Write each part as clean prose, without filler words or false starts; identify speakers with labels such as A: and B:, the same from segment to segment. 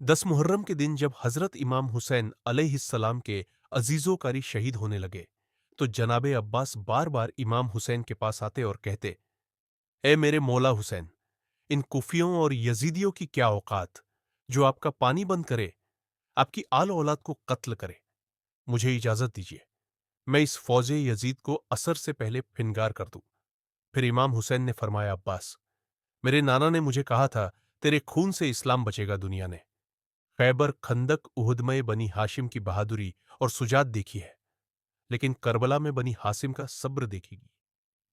A: 10 मुहर्रम के दिन जब हजरत इमाम हुसैन अलैहिस्सलाम के अजीजों कारी शहीद होने लगे, तो जनाबे अब्बास बार बार इमाम हुसैन के पास आते और कहते, ए मेरे मौला हुसैन, इन कुफियों और यजीदियों की क्या औकात, जो आपका पानी बंद करे, आपकी आल औलाद को कत्ल करे। मुझे इजाजत दीजिए, मैं इस फौजे यजीद को असर से पहले फिनगार कर दूं। फिर इमाम हुसैन ने फरमाया, अब्बास, मेरे नाना ने मुझे कहा था, तेरे खून से इस्लाम बचेगा दुनिया ने। खैबर, खंदक, उहुद में बनी हाशिम की बहादुरी और सुजात देखी है, लेकिन करबला में बनी हासिम का सब्र देखेगी।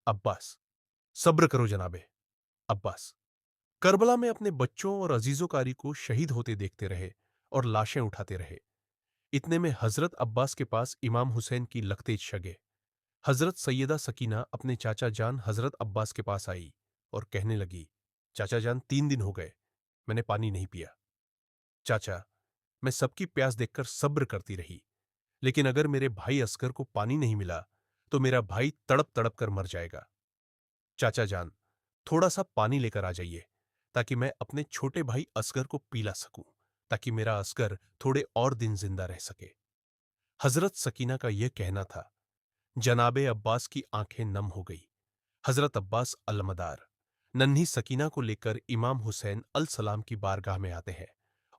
A: अब्बास, सब्र करो जनाबे। अब्बास करबला में अपने बच्चों और अजीजों कारी को शहीद होते देखते रहे और लाशें उठाते रहे। इतने में हजरत अब्बास के पास इमाम हुसैन की लखतेज शगे हजरत सैयदा सकीना अपने चाचा जान हजरत अब्बास के पास आई और कहने लगी, चाचा जान, 3 दिन हो गए, मैंने पानी नहीं पिया। चाचा, मैं सबकी प्यास देखकर सब्र करती रही, लेकिन अगर मेरे भाई असगर को पानी नहीं मिला तो मेरा भाई तड़प तड़प कर मर जाएगा। चाचा जान, थोड़ा सा पानी लेकर आ जाइए, ताकि मैं अपने छोटे भाई असगर को पिला सकूं, ताकि मेरा असगर थोड़े और दिन जिंदा रह सके। हजरत सकीना का यह कहना था। जनाबे अब्बास की आंखें नम हो गई। हजरत अब्बास अलमदार नन्ही सकीना को लेकर इमाम हुसैन अल सलाम की बारगाह में आते हैं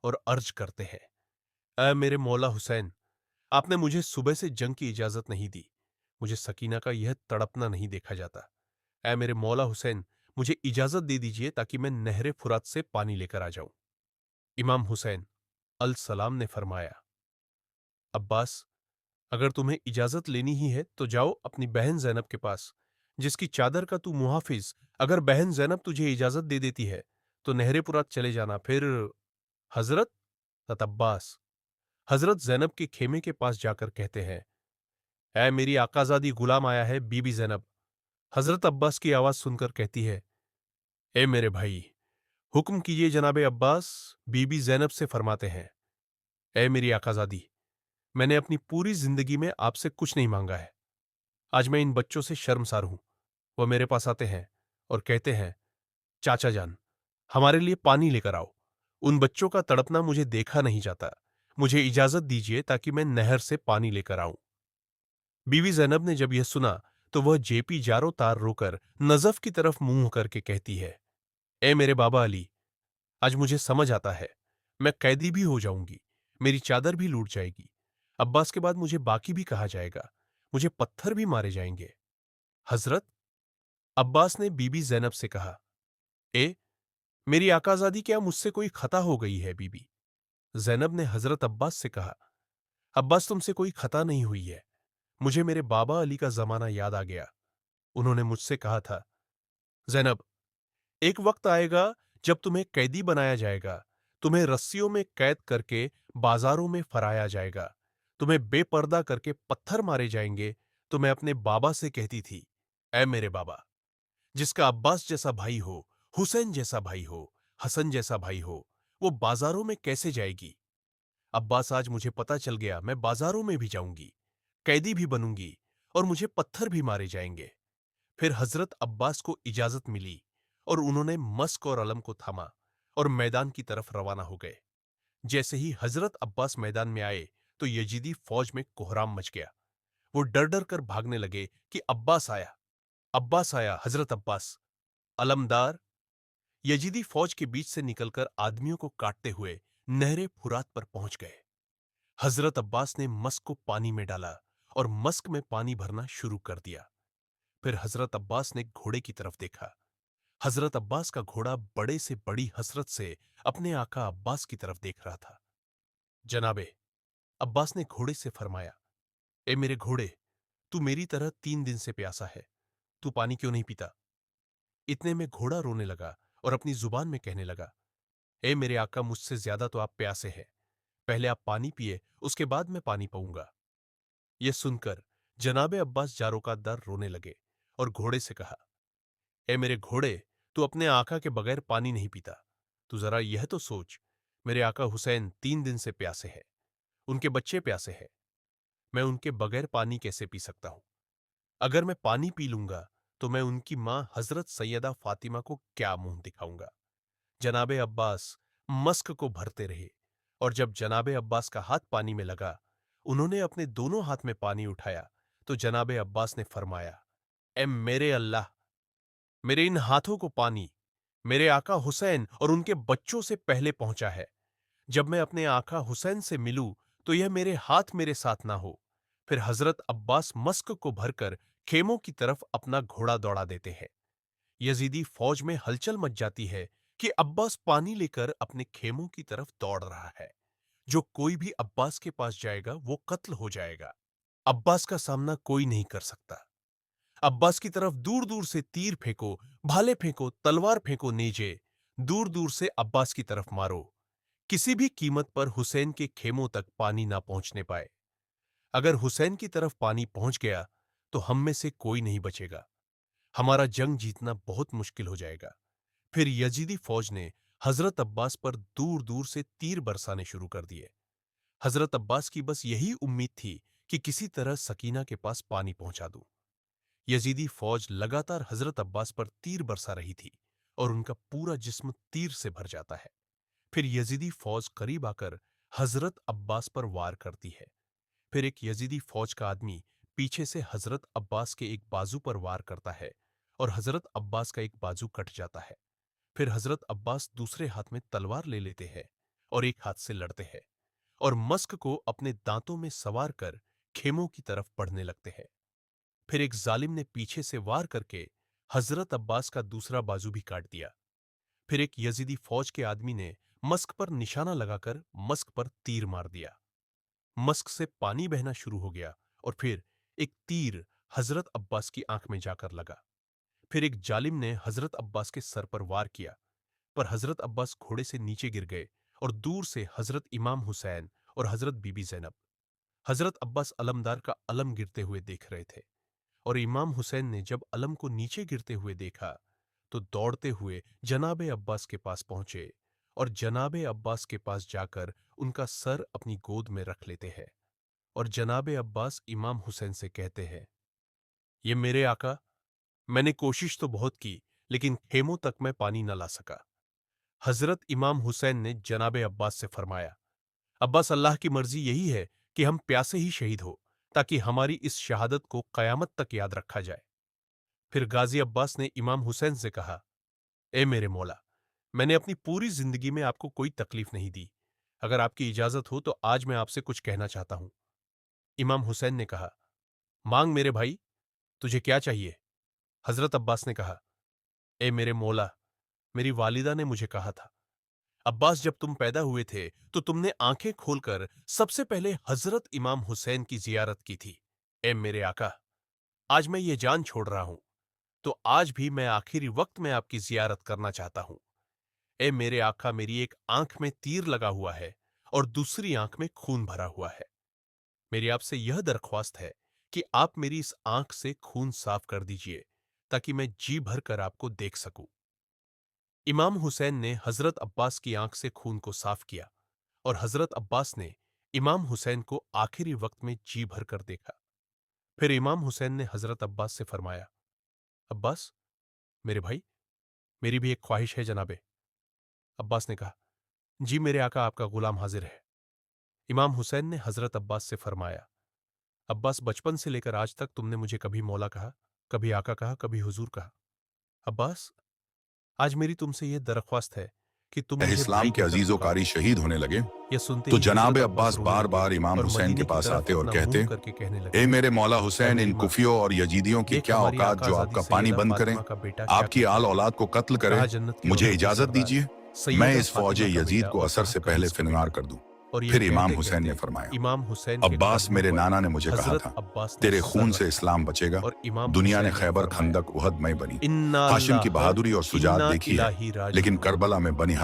A: और अर्ज करते हैं, ऐ मेरे मौला हुसैन, आपने मुझे सुबह से जंग की इजाजत नहीं दी, मुझे सकीना का यह तड़पना नहीं देखा जाता। ऐ मेरे मौला हुसैन, मुझे इजाजत दे दीजिए ताकि मैं नहरे फुरात से पानी लेकर आ जाऊं। इमाम हुसैन अल सलाम ने फरमाया, अब्बास, अगर तुम्हें इजाजत लेनी ही है तो जाओ अपनी बहन जैनब के पास, जिसकी चादर का तू मुहाफिज। अगर बहन जैनब तुझे इजाजत दे देती है तो नहरे फुरात चले जाना। फिर हजरत अब्बास हजरत जैनब के खेमे के पास जाकर कहते हैं, ऐ मेरी आकाजादी गुलाम आया है बीबी जैनब। हजरत अब्बास की आवाज सुनकर कहती है, ए मेरे भाई, हुक्म कीजिए जनाबे अब्बास। बीबी जैनब से फरमाते हैं, ए मेरी आकाजादी, मैंने अपनी पूरी जिंदगी में आपसे कुछ नहीं मांगा है। आज मैं इन बच्चों से शर्मसार हूं। वह मेरे पास आते हैं और कहते हैं, चाचा जान, हमारे लिए पानी लेकर आओ। उन बच्चों का तड़पना मुझे देखा नहीं जाता। मुझे इजाजत दीजिए ताकि मैं नहर से पानी लेकर आऊं। बीवी जैनब ने जब यह सुना तो वह जेपी जारो तार रोकर नजफ की तरफ मुंह करके कहती है, ए मेरे बाबा अली, आज मुझे समझ आता है, मैं कैदी भी हो जाऊंगी, मेरी चादर भी लूट जाएगी। अब्बास के बाद मुझे बाकी भी कहा जाएगा, मुझे पत्थर भी मारे जाएंगे। हजरत अब्बास ने बीबी जैनब से कहा, ए मेरी आकाजादी, क्या मुझसे कोई खता हो गई है बीबी? जैनब ने हजरत अब्बास से कहा, अब्बास, तुमसे कोई खता नहीं हुई है। मुझे मेरे बाबा अली का जमाना याद आ गया। उन्होंने मुझसे कहा था, जैनब, एक वक्त आएगा जब तुम्हें कैदी बनाया जाएगा, तुम्हें रस्सियों में कैद करके बाजारों में फराया जाएगा, तुम्हें बेपर्दा करके पत्थर मारे जाएंगे। तो मैं अपने बाबा से कहती थी, ऐ मेरे बाबा, जिसका अब्बास जैसा भाई हो, हुसैन जैसा भाई हो, हसन जैसा भाई हो, वो बाजारों में कैसे जाएगी? अब्बास, आज मुझे पता चल गया, मैं बाजारों में भी जाऊंगी, कैदी भी बनूंगी और मुझे पत्थर भी मारे जाएंगे। फिर हजरत अब्बास को इजाजत मिली और उन्होंने मस्क और अलम को थामा और मैदान की तरफ रवाना हो गए। जैसे ही हजरत अब्बास मैदान में आए तो यजीदी फौज में कोहराम मच गया। वो डर डर कर भागने लगे कि अब्बास आया, अब्बास आया, हजरत अब्बास। अलमदार यजीदी फौज के बीच से निकलकर आदमियों को काटते हुए नहरे फुरात पर पहुंच गए। हजरत अब्बास ने मस्क को पानी में डाला और मस्क में पानी भरना शुरू कर दिया। फिर हजरत अब्बास ने घोड़े की तरफ देखा। हजरत अब्बास का घोड़ा बड़े से बड़ी हसरत से अपने आका अब्बास की तरफ देख रहा था। जनाबे अब्बास ने घोड़े से फरमाया, ए मेरे घोड़े, तू मेरी तरह 3 दिन से प्यासा है, तू पानी क्यों नहीं पीता? इतने में घोड़ा रोने लगा और अपनी जुबान में कहने लगा, ए मेरे आका, मुझसे ज्यादा तो आप प्यासे हैं, पहले आप पानी पिए, उसके बाद मैं पानी पाऊंगा। यह सुनकर जनाबे अब्बास जारोकातदार रोने लगे और घोड़े से कहा, ए मेरे घोड़े, तू अपने आका के बगैर पानी नहीं पीता। तू जरा यह तो सोच, मेरे आका हुसैन 3 दिन से प्यासे हैं, उनके बच्चे प्यासे हैं, मैं उनके बगैर पानी कैसे पी सकता हूं? अगर मैं पानी पी लूंगा तो मैं उनकी मां हजरत सैयदा फातिमा को क्या मुंह दिखाऊंगा? जनाबे अब्बास मस्क को भरते रहे اور جب جناب عباس کا ہاتھ پانی میں لگا، انہوں نے اپنے دونوں ہاتھ میں پانی اٹھایا تو جناب عباس نے فرمایا، اے میرے اللہ، میرے ان ہاتھوں کو پانی میرے آقا حسین اور ان کے بچوں سے پہلے پہنچا ہے۔ جب میں اپنے آقا حسین سے ملوں تو یہ میرے ہاتھ میرے ساتھ نہ ہو۔ پھر حضرت عباس مسک کو بھر کر خیموں کی طرف اپنا گھوڑا دوڑا دیتے ہیں۔ یزیدی فوج میں ہلچل مچ جاتی ہے کہ عباس پانی لے کر اپنے خیموں کی طرف دوڑ رہا ہے۔ جو کوئی بھی عباس کے پاس جائے گا وہ قتل ہو جائے گا۔ عباس کا سامنا کوئی نہیں کر سکتا۔ عباس کی طرف دور دور سے تیر پھینکو، بھالے پھینکو، تلوار پھینکو، نیجے دور دور سے عباس کی طرف مارو، کسی بھی قیمت پر حسین کے خیموں تک پانی نہ پہنچنے پائے۔ اگر حسین کی طرف پانی پہنچ گیا تو ہم میں سے کوئی نہیں بچے گا، ہمارا جنگ جیتنا بہت مشکل ہو جائے گا۔ پھر یزیدی فوج نے حضرت عباس پر دور دور سے تیر برسانے شروع کر دیے۔ حضرت عباس کی بس یہی امید تھی کہ کسی طرح سکینہ کے پاس پانی پہنچا دوں۔ یزیدی فوج لگاتار حضرت عباس پر تیر برسا رہی تھی اور ان کا پورا جسم تیر سے بھر جاتا ہے۔ پھر یزیدی فوج قریب آ کر حضرت عباس پر وار کرتی ہے۔ پھر ایک یزیدی فوج کا آدمی پیچھے سے حضرت عباس کے ایک بازو پر وار کرتا ہے اور حضرت عباس کا ایک بازو کٹ جاتا ہے۔ پھر حضرت عباس دوسرے ہاتھ میں تلوار لے لیتے ہیں اور ایک ہاتھ سے لڑتے ہیں اور مسک کو اپنے دانتوں میں سوار کر خیموں کی طرف بڑھنے لگتے ہیں۔ پھر ایک ظالم نے پیچھے سے وار کر کے حضرت عباس کا دوسرا بازو بھی کاٹ دیا۔ پھر ایک یزیدی فوج کے آدمی نے مسک پر نشانہ لگا کر مسک پر تیر مار دیا۔ مسک سے پانی بہنا شروع ہو گیا اور پھر ایک تیر حضرت عباس کی آنکھ میں جا کر لگا۔ پھر ایک ظالم نے حضرت عباس کے سر پر وار کیا، پر حضرت عباس گھوڑے سے نیچے گر گئے اور دور سے حضرت امام حسین اور حضرت بی بی زینب، حضرت عباس علمدار کا علم گرتے ہوئے دیکھ رہے تھے، اور امام حسین نے جب علم کو نیچے گرتے ہوئے دیکھا تو دوڑتے ہوئے جناب عباس کے پاس پہنچے اور جناب عباس کے پاس جا کر ان کا سر اپنی گود میں رکھ لیتے ہیں، اور جناب عباس امام حسین سے کہتے ہیں، یہ میرے آقا، میں نے کوشش تو بہت کی لیکن خیموں تک میں پانی نہ لا سکا۔ حضرت امام حسین نے جناب عباس سے فرمایا، عباس، اللہ کی مرضی یہی ہے کہ ہم پیاسے ہی شہید ہو تاکہ ہماری اس شہادت کو قیامت تک یاد رکھا جائے۔ پھر غازی عباس نے امام حسین سے کہا، اے میرے مولا، میں نے اپنی پوری زندگی میں آپ کو کوئی تکلیف نہیں دی، اگر آپ کی اجازت ہو تو آج میں آپ سے کچھ کہنا چاہتا ہوں۔ امام حسین نے کہا، مانگ میرے بھائی، تجھے کیا چاہیے؟ حضرت عباس نے کہا، اے میرے مولا، میری والدہ نے مجھے کہا تھا، عباس، جب تم پیدا ہوئے تھے تو تم نے آنکھیں کھول کر سب سے پہلے حضرت امام حسین کی زیارت کی تھی۔ اے میرے آقا، آج میں یہ جان چھوڑ رہا ہوں تو آج بھی میں آخری وقت میں آپ کی زیارت کرنا چاہتا ہوں۔ اے میرے آقا، میری ایک آنکھ میں تیر لگا ہوا ہے اور دوسری آنکھ میں خون بھرا ہوا ہے۔ میری آپ سے یہ درخواست ہے کہ آپ میری اس آنکھ سے خون صاف کر دیجئے تاکہ میں جی بھر کر آپ کو دیکھ سکوں۔ امام حسین نے حضرت عباس کی آنکھ سے خون کو صاف کیا اور حضرت عباس نے امام حسین کو آخری وقت میں جی بھر کر دیکھا۔ پھر امام حسین نے حضرت عباس سے فرمایا، عباس میرے بھائی، میری بھی ایک خواہش ہے جنابے۔ عباس نے کہا، جی میرے آقا، آپ کا غلام حاضر ہے۔ امام حسین نے حضرت عباس سے فرمایا، عباس، بچپن سے لے کر آج تک تم نے مجھے کبھی مولا کہا، کبھی آقا کہا، کبھی حضور کہا۔ عباس، آج میری تم سے یہ درخواست ہے کہ تم مجھے
B: اسلام کے عزیز و کاری شہید ہونے لگے
A: یہ سنتے
B: تو
A: ہی
B: جناب
A: حضرت
B: عباس
A: رونے
B: بار
A: لگے
B: بار امام
A: اور
B: حسین
A: مدینے
B: کے
A: کی
B: پاس
A: طرف
B: آتے اور
A: اپنا
B: کہتے،
A: منہ کر کے کہنے لگے،
B: اے میرے مولا حسین،
A: اے
B: ان
A: میری ماں،
B: کفیوں اور یزیدیوں کی
A: دیکھ
B: کیا
A: ہماری
B: اوقات
A: آقا
B: جو آپ
A: آزادی
B: کا پانی
A: سیدہ
B: بند کریں،
A: فاطمہ کا بیٹا کیا
B: آپ کی
A: کہتا
B: آل
A: ہے؟
B: اولاد کو قتل کریں،
A: کہا، جنت کی
B: مجھے
A: عورتوں کی
B: اجازت
A: سردار
B: دیجیے میں
A: سیدہ
B: اس فوج
A: فاطمہ کا
B: یزید
A: بیٹا
B: کو
A: اور
B: اثر
A: کہا
B: سے پہلے
A: کنیز کا
B: فنگار
A: بیٹا۔
B: کر دوں۔
A: اور یہ
B: پھر امام
A: کہتے
B: حسین
A: کہتے
B: نے فرمایا،
A: امام حسین کے
B: عباس،
A: قدموں
B: میرے
A: پر
B: نانا نے مجھے کہا
A: حضرت
B: تھا
A: عباس نے
B: تیرے
A: سر
B: خون سے
A: رکھا
B: اسلام بچے گا،
A: اور امام
B: دنیا نے
A: حسین نے
B: خیبر
A: فرمایا،
B: خندق احد میں بنی،
A: انا
B: ہاشم کی
A: اللہ
B: بہادری اور شجاعت
A: انا
B: دیکھی ہے
A: الہی
B: لیکن
A: راجعون۔
B: کربلا میں بنی